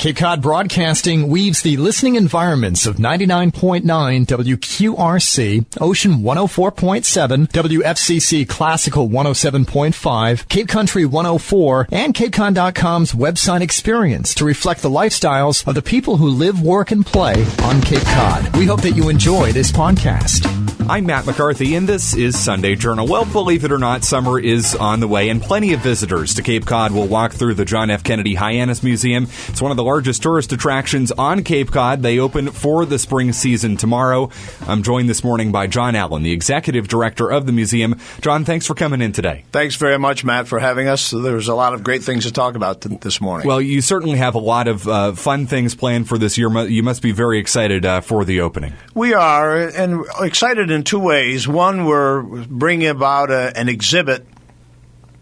Cape Cod Broadcasting weaves the listening environments of 99.9 WQRC, Ocean 104.7, WFCC Classical 107.5, Cape Country 104, and CapeCon.com's website experience to reflect the lifestyles of the people who live, work, and play on Cape Cod. We hope that you enjoy this podcast. I'm Matt McCarthy, and this is Sunday Journal. Well, believe it or not, summer is on the way, and plenty of visitors to Cape Cod will walk through the John F. Kennedy Hyannis Museum. It's one of the largest tourist attractions on Cape Cod. They open for the spring season tomorrow. I'm joined this morning by John Allen, the executive director of the museum. John, thanks for coming in today. Thanks very much, Matt, for having us. There's a lot of great things to talk about this morning. Well, you certainly have a lot of fun things planned for this year. You must be very excited for the opening. We are, and excited in two ways. One, we're bringing about an exhibit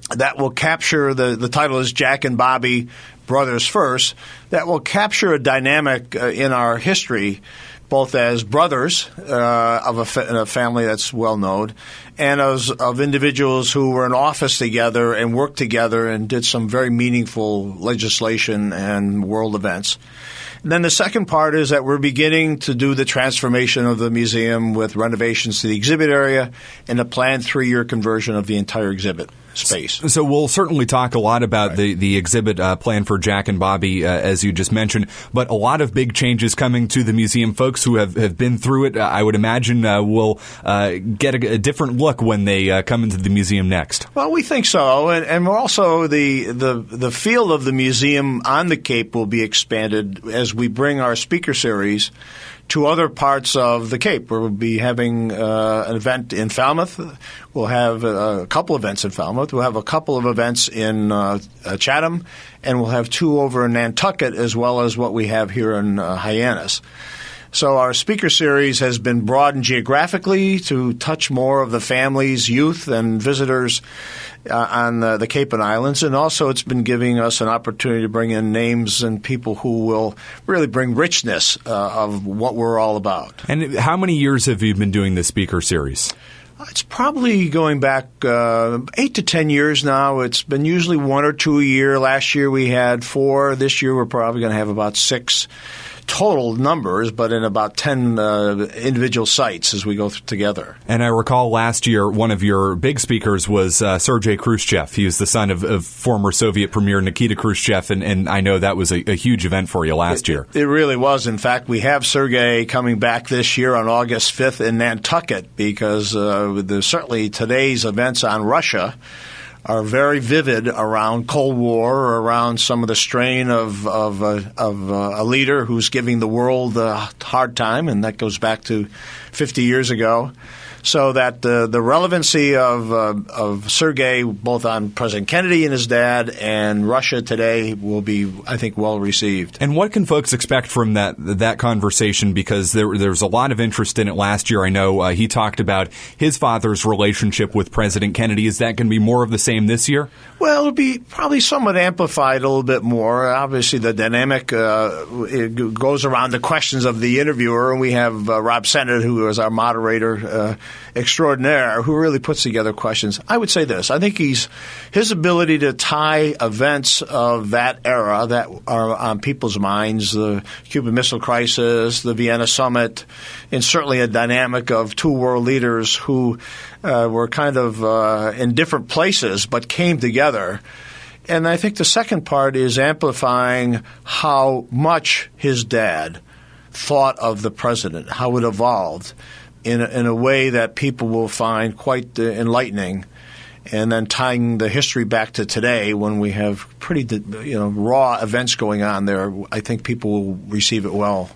that will capture, the title is Jack and Bobby Brothers First, that will capture a dynamic in our history, both as brothers of a family that's well known, and as of individuals who were in office together and worked together and did some very meaningful legislation and world events. And then the second part is that we're beginning to do the transformation of the museum with renovations to the exhibit area and a planned 3-year conversion of the entire exhibit space. So we'll certainly talk a lot about the exhibit plan for Jack and Bobby, as you just mentioned, but a lot of big changes coming to the museum. Folks who have been through it, I would imagine, will get a different look when they come into the museum next. Well, we think so, and also the field of the museum on the Cape will be expanded as we bring our speaker series to other parts of the Cape. We'll be having an event in Falmouth. We'll have a couple events in Falmouth. We'll have a couple of events in Chatham, and we'll have 2 over in Nantucket, as well as what we have here in Hyannis. So our speaker series has been broadened geographically to touch more of the families, youth, and visitors on the Cape and Islands. And also it's been giving us an opportunity to bring in names and people who will really bring richness of what we're all about. And how many years have you been doing this speaker series? It's probably going back 8 to 10 years now. It's been usually 1 or 2 a year. Last year we had 4. This year we're probably going to have about 6 total numbers, but in about 10 individual sites as we go together. And I recall last year one of your big speakers was Sergei Khrushchev. He was the son of former Soviet Premier Nikita Khrushchev, and I know that was a huge event for you last year. It really was. In fact, we have Sergei coming back this year on August 5th in Nantucket because certainly today's events on Russia are very vivid around Cold War, around some of the strain of a leader who's giving the world a hard time, and that goes back to 50 years ago. So that the relevancy of Sergei, both on President Kennedy and his dad and Russia today, will be, I think, well received. And what can folks expect from that conversation? Because there's a lot of interest in it last year. I know he talked about his father's relationship with President Kennedy. Is that going to be more of the same this year? Well, it'll be probably somewhat amplified a little bit more. Obviously, the dynamic it goes around the questions of the interviewer, and we have Rob Sennett, who is our moderator extraordinaire, who really puts together questions. I would say this. I think his ability to tie events of that era that are on people's minds, the Cuban Missile Crisis, the Vienna Summit, and certainly a dynamic of 2 world leaders who were kind of in different places but came together. And I think the second part is amplifying how much his dad thought of the president, how it evolved in a way that people will find quite enlightening, and then tying the history back to today when we have pretty raw events going on there. I think people will receive it well.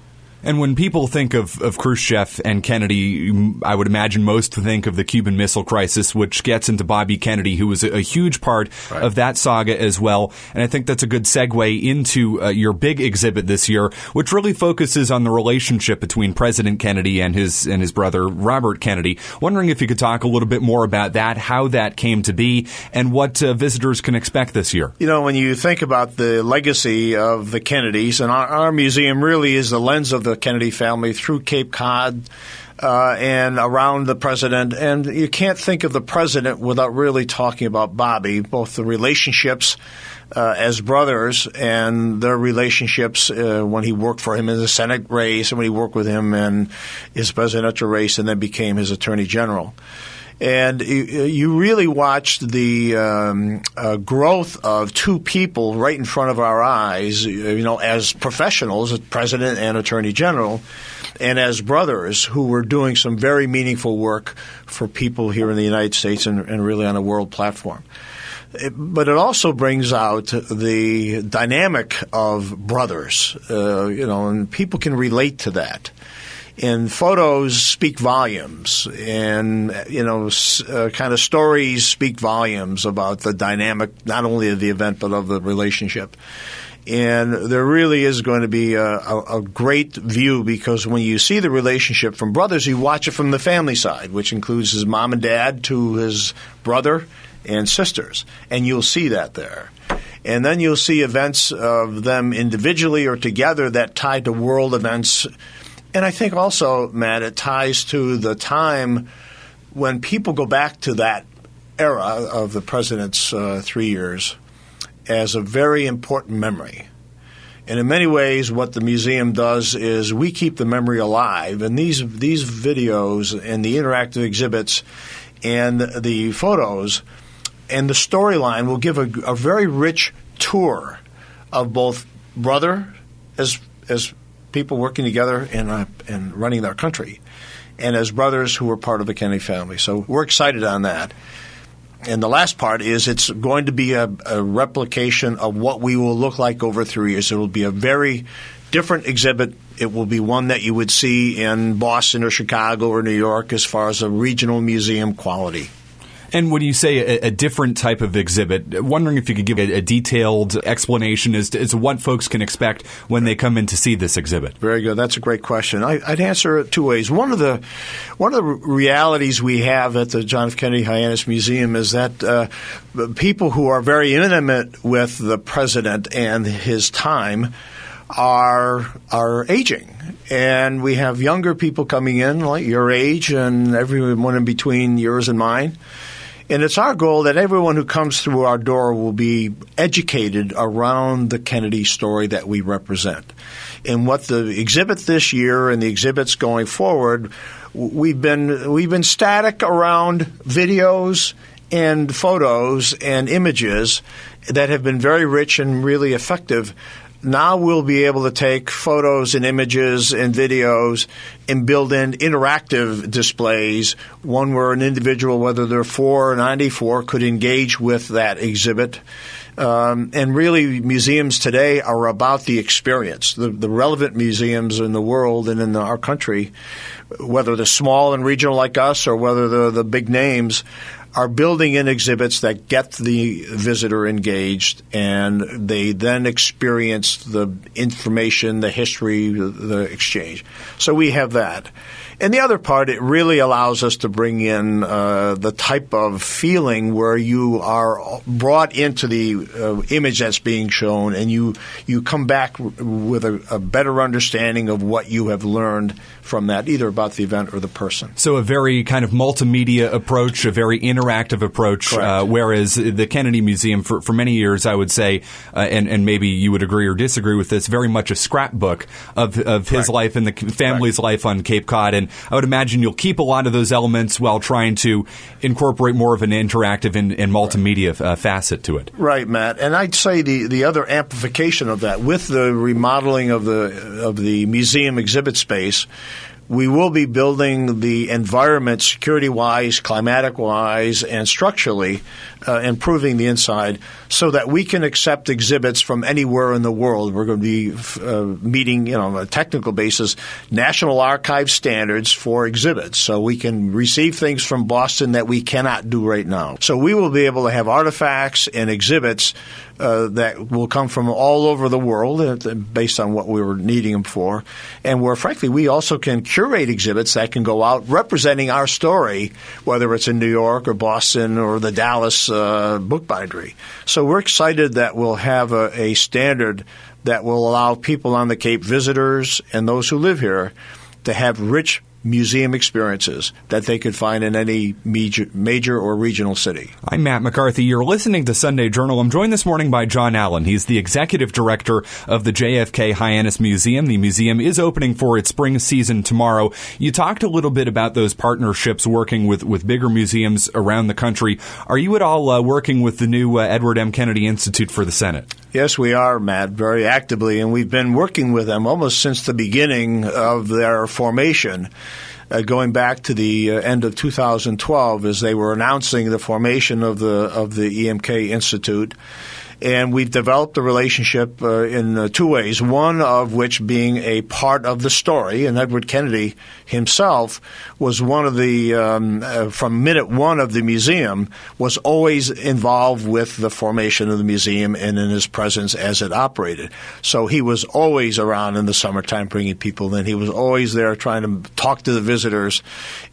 And when people think of Khrushchev and Kennedy, I would imagine most think of the Cuban Missile Crisis, which gets into Bobby Kennedy, who was a huge part of that saga as well. And I think that's a good segue into your big exhibit this year, which really focuses on the relationship between President Kennedy and his brother Robert Kennedy. Wondering if you could talk a little bit more about that, how that came to be, and what visitors can expect this year. You know, when you think about the legacy of the Kennedys, and our museum really is the lens of the the Kennedy family through Cape Cod and around the president. And you can't think of the president without really talking about Bobby, both the relationships as brothers and their relationships when he worked for him in the Senate race and when he worked with him in his presidential race and then became his attorney general. And you really watched the growth of two people right in front of our eyes, as professionals, president and attorney general, and as brothers who were doing some very meaningful work for people here in the United States and really on a world platform. But it also brings out the dynamic of brothers, and people can relate to that. And photos speak volumes, and kind of stories speak volumes about the dynamic, not only of the event but of the relationship. And there really is going to be a great view, because when you see the relationship from brothers, you watch it from the family side, which includes his mom and dad to his brother and sisters, and you'll see that there. And then you'll see events of them individually or together that tie to world events. And I think also, Matt, it ties to the time when people go back to that era of the president's 3 years as a very important memory. And in many ways, what the museum does is we keep the memory alive. And these videos and the interactive exhibits and the photos and the storyline will give a very rich tour of both brother as people working together and running their country, and as brothers who were part of the Kennedy family. So we're excited on that. And the last part is it's going to be a replication of what we will look like over 3 years. It will be a very different exhibit. It will be one that you would see in Boston or Chicago or New York as far as a regional museum quality. And when you say a different type of exhibit, wondering if you could give a detailed explanation as to what folks can expect when they come in to see this exhibit. Very good. That's a great question. I'd answer it two ways. One of the realities we have at the John F. Kennedy Hyannis Museum is that people who are very intimate with the president and his time are aging. And we have younger people coming in, like your age and everyone in between yours and mine. And it's our goal that everyone who comes through our door will be educated around the Kennedy story that we represent. And what the exhibit this year and the exhibits going forward, we've been static around videos and photos and images that have been very rich and really effective. Now we'll be able to take photos and images and videos and build in interactive displays, one where an individual, whether they're 4 or 94, could engage with that exhibit. And really, museums today are about the experience. The relevant museums in the world and in our country, whether they're small and regional like us or whether they're the big names, are building in exhibits that get the visitor engaged, and they then experience the information, the history, the exchange. So we have that. And the other part, it really allows us to bring in the type of feeling where you are brought into the image that's being shown, and you come back with a better understanding of what you have learned from that, either about the event or the person. So a very kind of multimedia approach, a very interactive approach, whereas the Kennedy Museum, for many years, I would say, and maybe you would agree or disagree with this, very much a scrapbook of his life and the family's life on Cape Cod. And I would imagine you'll keep a lot of those elements while trying to incorporate more of an interactive and multimedia facet to it. Right, Matt. And I'd say the other amplification of that, with the remodeling of the museum exhibit space, we will be building the environment security-wise, climatic-wise, and structurally, improving the inside so that we can accept exhibits from anywhere in the world. We're going to be meeting, on a technical basis, National Archive standards for exhibits. So we can receive things from Boston that we cannot do right now. So we will be able to have artifacts and exhibits that will come from all over the world based on what we were needing them for, and where, frankly, we also can curate exhibits that can go out representing our story, whether it's in New York or Boston or the Dallas bookbindery. So we're excited that we'll have a standard that will allow people on the Cape, visitors and those who live here, to have rich museum experiences that they could find in any major or regional city. I'm Matt McCarthy. You're listening to Sunday Journal. I'm joined this morning by John Allen. He's the executive director of the JFK Hyannis Museum. The museum is opening for its spring season tomorrow. You talked a little bit about those partnerships working with bigger museums around the country. Are you at all working with the new Edward M. Kennedy Institute for the Senate? Yes, we are, Matt, very actively, and we've been working with them almost since the beginning of their formation, going back to the end of 2012 as they were announcing the formation of the EMK Institute. And we've developed a relationship in two ways, one of which being a part of the story. And Edward Kennedy himself was one of the, from minute one of the museum, was always involved with the formation of the museum and in his presence as it operated. So he was always around in the summertime bringing people in. He was always there trying to talk to the visitors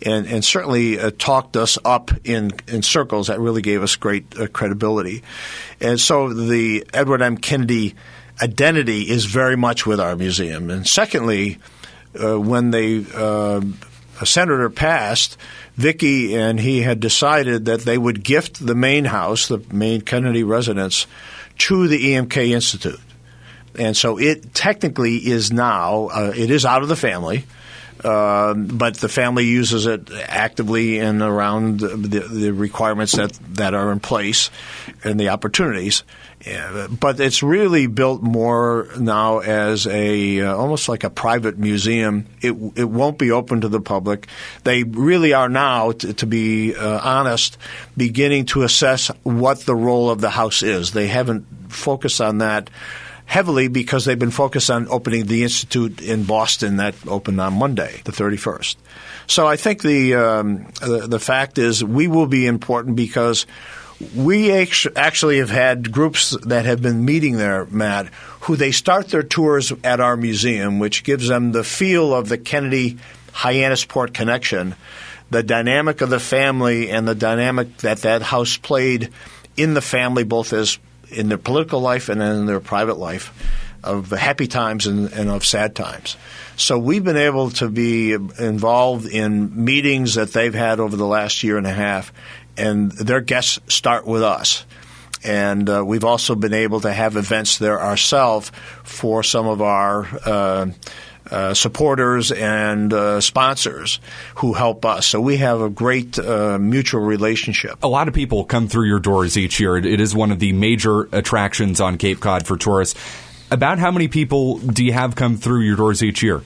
and certainly talked us up in circles that really gave us great credibility. And so the Edward M. Kennedy identity is very much with our museum. And secondly, when a senator passed, Vicky and he had decided that they would gift the main house, the main Kennedy residence, to the EMK Institute. And so it technically is now, it is out of the family. But the family uses it actively and around the requirements that are in place and the opportunities. But it's really built more now as almost like a private museum. It won't be open to the public. They really are now, to be honest, beginning to assess what the role of the house is. They haven't focused on that heavily because they've been focused on opening the Institute in Boston that opened on Monday, the 31st. So I think the fact is we will be important because we actually have had groups that have been meeting there, Matt, who they start their tours at our museum, which gives them the feel of the Kennedy-Hyannisport connection, the dynamic of the family and the dynamic that house played in the family, both as in their political life and in their private life, of happy times and of sad times. So we've been able to be involved in meetings that they've had over the last year and a half, and their guests start with us. And we've also been able to have events there ourselves for some of our supporters and sponsors who help us. So we have a great mutual relationship. A lot of people come through your doors each year. It is one of the major attractions on Cape Cod for tourists. About how many people do you have come through your doors each year?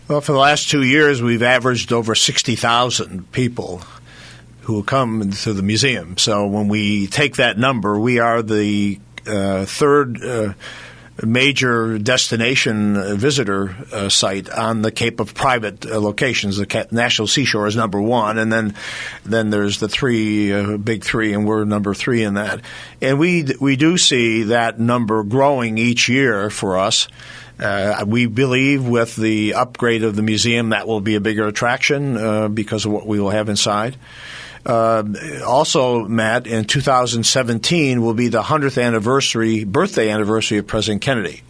Well, for the last 2 years, we've averaged over 60,000 people who come to the museum. So when we take that number, we are the third major destination visitor site on the Cape of private locations. The National Seashore is number one, and then there's the big three, and we're number three in that. And we do see that number growing each year for us. We believe with the upgrade of the museum that will be a bigger attraction because of what we will have inside. Also, Matt, in 2017 will be the 100th birthday anniversary of President Kennedy.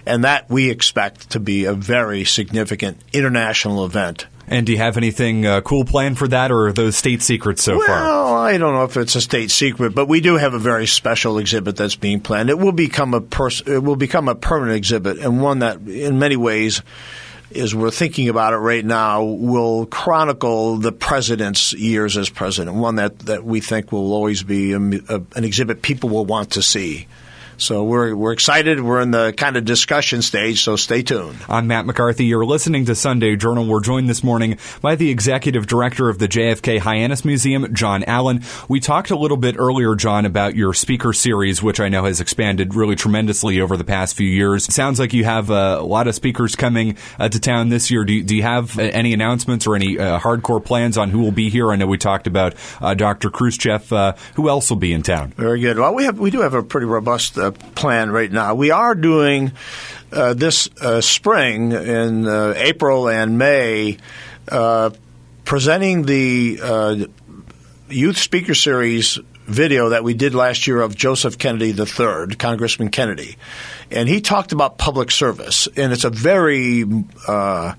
And that we expect to be a very significant international event. And do you have anything cool planned for that, or are those state secrets so far? Well, I don't know if it's a state secret, but we do have a very special exhibit that's being planned. It will become a permanent exhibit, and one that, in many ways, as we're thinking about it right now, will chronicle the president's years as president, one that we think will always be an exhibit people will want to see. So we're excited. We're in the kind of discussion stage, so stay tuned. I'm Matt McCarthy. You're listening to Sunday Journal. We're joined this morning by the executive director of the JFK Hyannis Museum, John Allen. We talked a little bit earlier, John, about your speaker series, which I know has expanded really tremendously over the past few years. It sounds like you have a lot of speakers coming to town this year. Do you have any announcements or any hardcore plans on who will be here? I know we talked about Dr. Khrushchev. Who else will be in town? Very good. Well, we do have a pretty robust plan right now. We are doing this spring in April and May presenting the Youth Speaker Series video that we did last year of Joseph Kennedy III, Congressman Kennedy. And he talked about public service. And it's a very, for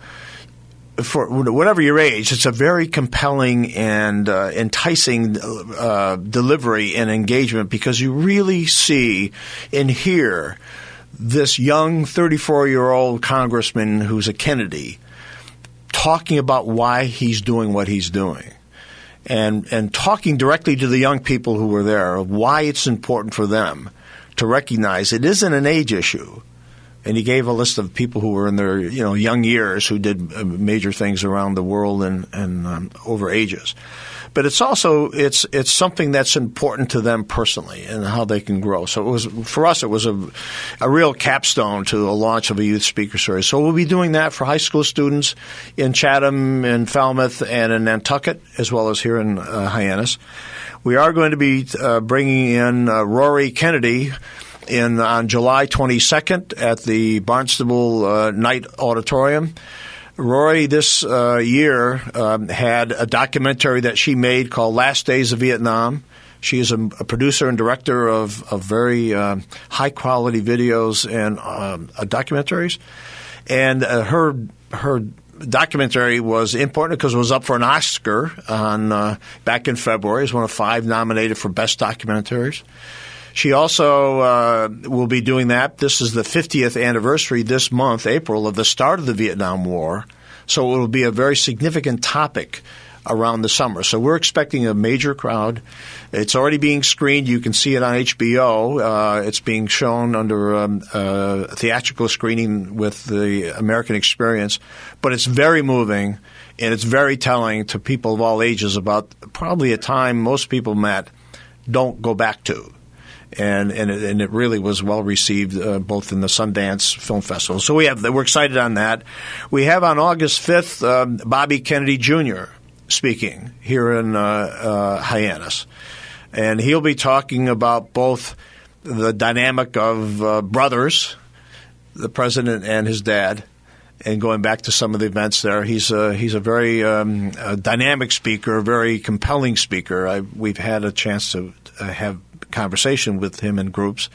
whatever your age, it's a very compelling and enticing delivery and engagement, because you really see and hear this young 34-year-old congressman who's a Kennedy talking about why he's doing what he's doing. And talking directly to the young people who were there of why it's important for them to recognize it isn't an age issue. And he gave a list of people who were in their young years who did major things around the world and over ages. But it's also it's something that's important to them personally and how they can grow. So it was, for us, it was a real capstone to the launch of a youth speaker series. So we'll be doing that for high school students in Chatham, in Falmouth, and in Nantucket, as well as here in Hyannis. We are going to be bringing in Rory Kennedy on July 22nd at the Barnstable Night Auditorium. Rory this year had a documentary that she made called Last Days of Vietnam. She is a producer and director of very high-quality videos and documentaries. And her documentary was important because it was up for an Oscar back in February. It was one of 5 nominated for Best Documentaries. She also will be doing that. This is the 50th anniversary this month, April, of the start of the Vietnam War. So it will be a very significant topic around the summer. So we're expecting a major crowd. It's already being screened. You can see it on HBO. It's being shown under a theatrical screening with the American Experience. But it's very moving, and it's very telling to people of all ages about probably a time most people, Matt, don't go back to. And it really was well received both in the Sundance Film Festival. So we're excited on that. We have on August 5th Bobby Kennedy Jr. speaking here in Hyannis, and he'll be talking about both the dynamic of brothers, the president and his dad, and going back to some of the events there. He's a very dynamic speaker, a very compelling speaker. We've had a chance to have conversation with him in groups.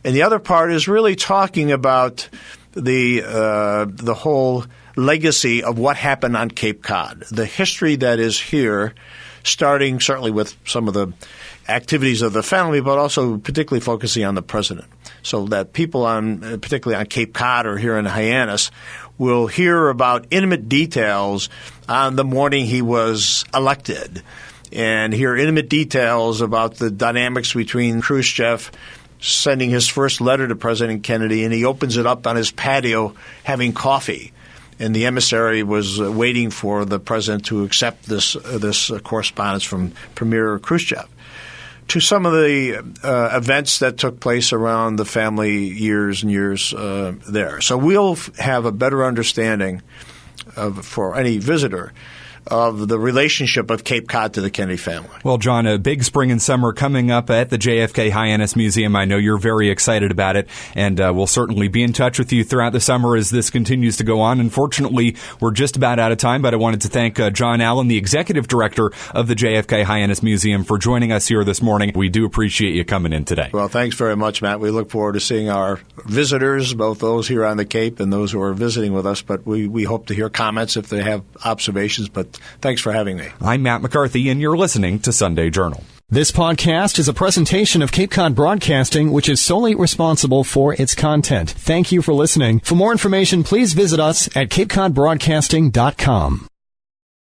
And the other part is really talking about the whole legacy of what happened on Cape Cod, the history that is here, starting certainly with some of the activities of the family, but also particularly focusing on the president, so that people particularly on Cape Cod or here in Hyannis will hear about intimate details on the morning he was elected, and hear intimate details about the dynamics between Khrushchev sending his first letter to President Kennedy, and he opens it up on his patio having coffee, and the emissary was waiting for the president to accept this correspondence from Premier Khrushchev, to some of the events that took place around the family years and years there. So we'll have a better understanding for any visitor of the relationship of Cape Cod to the Kennedy family. Well, John, a big spring and summer coming up at the JFK Hyannis Museum. I know you're very excited about it, and we'll certainly be in touch with you throughout the summer as this continues to go on. Unfortunately, we're just about out of time, but I wanted to thank John Allen, the executive director of the JFK Hyannis Museum, for joining us here this morning. We do appreciate you coming in today. Well, thanks very much, Matt. We look forward to seeing our visitors, both those here on the Cape and those who are visiting with us, but we hope to hear comments if they have observations, but thanks for having me. I'm Matt McCarthy, and you're listening to Sunday Journal. This podcast is a presentation of Cape Cod Broadcasting, which is solely responsible for its content. Thank you for listening. For more information, please visit us at capecodbroadcasting.com.